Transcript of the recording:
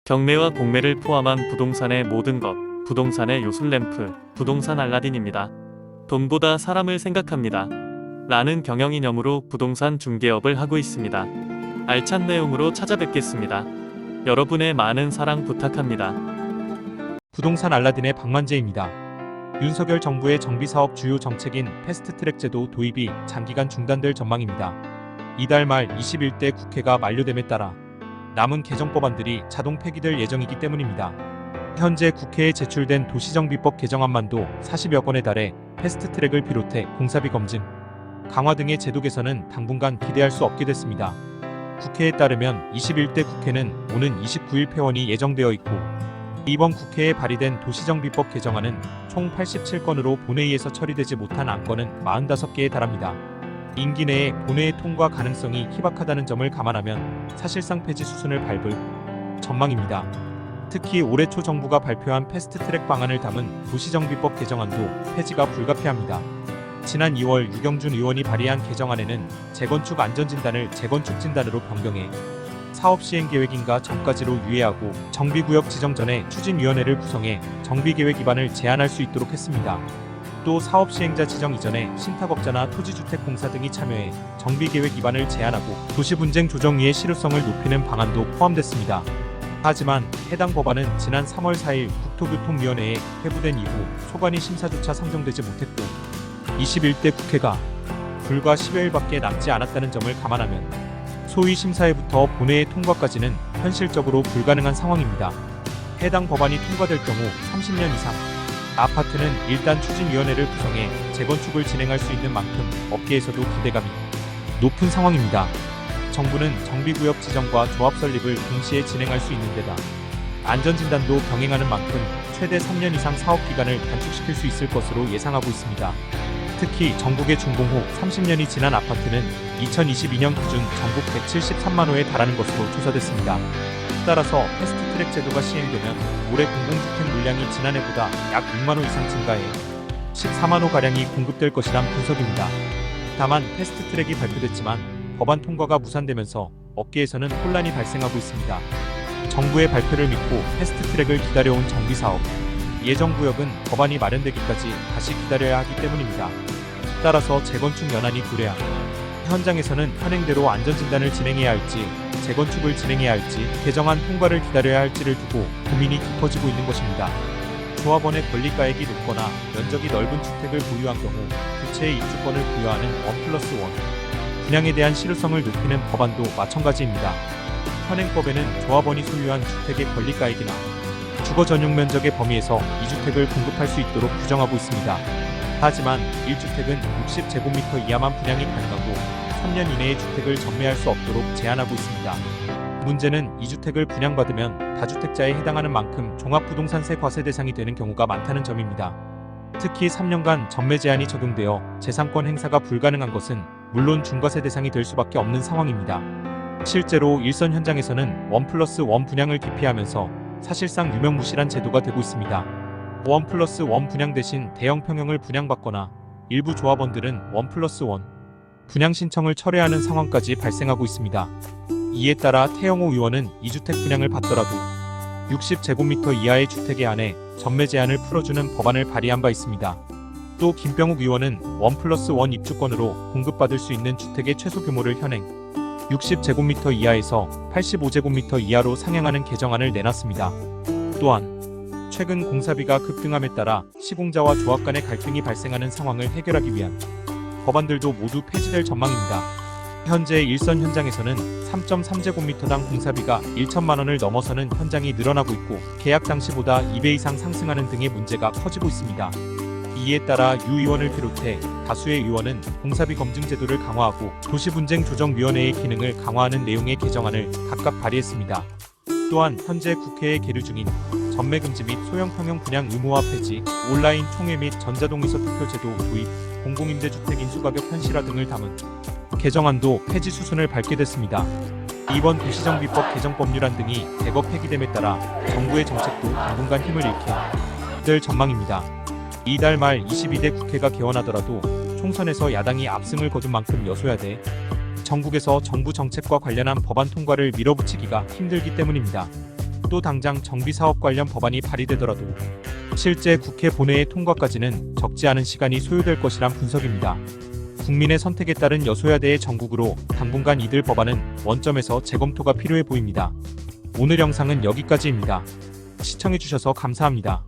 경매와 공매를 포함한 부동산의 모든 것, 부동산의 요술램프, 부동산 알라딘입니다. 돈보다 사람을 생각합니다. 라는 경영이념으로 부동산 중개업을 하고 있습니다. 알찬 내용으로 찾아뵙겠습니다. 여러분의 많은 사랑 부탁합니다. 부동산 알라딘의 박만재입니다. 윤석열 정부의 정비사업 주요 정책인 패스트트랙 제도 도입이 장기간 중단될 전망입니다. 이달 말 21대 국회가 만료됨에 따라 남은 개정법안들이 자동 폐기될 예정이기 때문입니다. 현재 국회에 제출된 도시정비법 개정안만도 40여 건에 달해 패스트트랙을 비롯해 공사비 검증, 강화 등의 제도 개선은 당분간 기대할 수 없게 됐습니다. 국회에 따르면 21대 국회는 오는 29일 폐원이 예정되어 있고 이번 국회에 발의된 도시정비법 개정안은 총 87건으로 본회의에서 처리되지 못한 안건은 45개에 달합니다. 임기 내에 본회의 통과 가능성이 희박하다는 점을 감안하면 사실상 폐지 수순을 밟을 전망입니다. 특히 올해 초 정부가 발표한 패스트트랙 방안을 담은 도시정비법 개정안도 폐지가 불가피합니다. 지난 2월 유경준 의원이 발의한 개정안에는 재건축 안전진단을 재건축진단으로 변경해 사업 시행계획인가 전까지로 유예하고 정비구역 지정 전에 추진위원회를 구성해 정비계획 위반을 제한할 수 있도록 했습니다. 또 사업 시행자 지정 이전에 신탁업자나 토지주택공사 등이 참여해 정비계획 위반을 제한하고 도시분쟁 조정위의 실효성을 높이는 방안도 포함됐습니다. 하지만 해당 법안은 지난 3월 4일 국토교통위원회에 회부된 이후 소관위 심사조차 상정되지 못했고 21대 국회가 불과 10여일밖에 남지 않았다는 점을 감안하면 소위 심사회부터 본회의 통과까지는 현실적으로 불가능한 상황입니다. 해당 법안이 통과될 경우 30년 이상 아파트는 일단 추진위원회를 구성해 재건축을 진행할 수 있는 만큼 업계에서도 기대감이 높은 상황입니다. 정부는 정비구역 지정과 조합 설립을 동시에 진행할 수 있는 데다 안전진단도 병행하는 만큼 최대 3년 이상 사업기간을 단축시킬 수 있을 것으로 예상하고 있습니다. 특히 전국의 준공 후 30년이 지난 아파트는 2022년 기준 전국 173만 호에 달하는 것으로 조사됐습니다. 따라서 패스트트랙 제도가 시행되면 올해 공공주택 물량이 지난해보다 약 6만 호 이상 증가해 14만 호가량이 공급될 것이란 분석입니다. 다만 패스트트랙이 발표됐지만 법안 통과가 무산되면서 업계에서는 혼란이 발생하고 있습니다. 정부의 발표를 믿고 패스트트랙을 기다려온 정비사업, 예정구역은 법안이 마련되기까지 다시 기다려야 하기 때문입니다. 따라서 재건축 연한이 도래한 현장에서는 현행대로 안전진단을 진행해야 할지 재건축을 진행해야 할지 개정안 통과를 기다려야 할지를 두고 고민이 깊어지고 있는 것입니다. 조합원의 권리가액이 높거나 면적이 넓은 주택을 보유한 경우 부채의 입주권을 부여하는 1+1 분양에 대한 실효성을 높이는 법안도 마찬가지입니다. 현행법에는 조합원이 소유한 주택의 권리가액이나 주거 전용 면적의 범위에서 2주택을 공급할 수 있도록 규정하고 있습니다. 하지만 1주택은 60제곱미터 이하만 분양이 가능하고 3년 이내에 주택을 전매할 수 없도록 제한하고 있습니다. 문제는 2주택을 분양받으면 다주택자에 해당하는 만큼 종합부동산세 과세 대상이 되는 경우가 많다는 점입니다. 특히 3년간 전매 제한이 적용되어 재산권 행사가 불가능한 것은 물론 중과세 대상이 될 수밖에 없는 상황입니다. 실제로 일선 현장에서는 1+1 분양을 기피하면서 사실상 유명무실한 제도가 되고 있습니다. 1+1 분양 대신 대형 평형을 분양받거나 일부 조합원들은 1+1 분양 신청을 철회하는 상황까지 발생하고 있습니다. 이에 따라 태영호 의원은 2주택 분양을 받더라도 60제곱미터 이하의 주택에 한해 전매 제한을 풀어주는 법안을 발의한 바 있습니다. 또 김병욱 의원은 1+1 입주권으로 공급받을 수 있는 주택의 최소 규모를 현행 60제곱미터 이하에서 85제곱미터 이하로 상향하는 개정안을 내놨습니다. 또한 최근 공사비가 급등함에 따라 시공자와 조합 간의 갈등이 발생하는 상황을 해결하기 위한 법안들도 모두 폐지될 전망입니다. 현재 일선 현장에서는 3.3제곱미터당 공사비가 1천만 원을 넘어서는 현장이 늘어나고 있고 계약 당시보다 2배 이상 상승하는 등의 문제가 커지고 있습니다. 이에 따라 유 의원을 비롯해 다수의 의원은 공사비 검증 제도를 강화하고 도시분쟁조정위원회의 기능을 강화하는 내용의 개정안을 각각 발의했습니다. 또한 현재 국회에 계류 중인 전매금지 및 소형 평형 분양 의무화 폐지, 온라인 총회 및 전자동의서 투표 제도 도입, 공공임대주택 인수가격 현실화 등을 담은 개정안도 폐지 수순을 밟게 됐습니다. 이번 도시정비법 개정 법률안 등이 대거 폐기됨에 따라 정부의 정책도 당분간 힘을 잃게 될 전망입니다. 이달 말 22대 국회가 개원하더라도 총선에서 야당이 압승을 거둔 만큼 여소야대, 전국에서 정부 정책과 관련한 법안 통과를 밀어붙이기가 힘들기 때문입니다. 또 당장 정비사업 관련 법안이 발의되더라도 실제 국회 본회의 통과까지는 적지 않은 시간이 소요될 것이란 분석입니다. 국민의 선택에 따른 여소야대의 정국으로 당분간 이들 법안은 원점에서 재검토가 필요해 보입니다. 오늘 영상은 여기까지입니다. 시청해주셔서 감사합니다.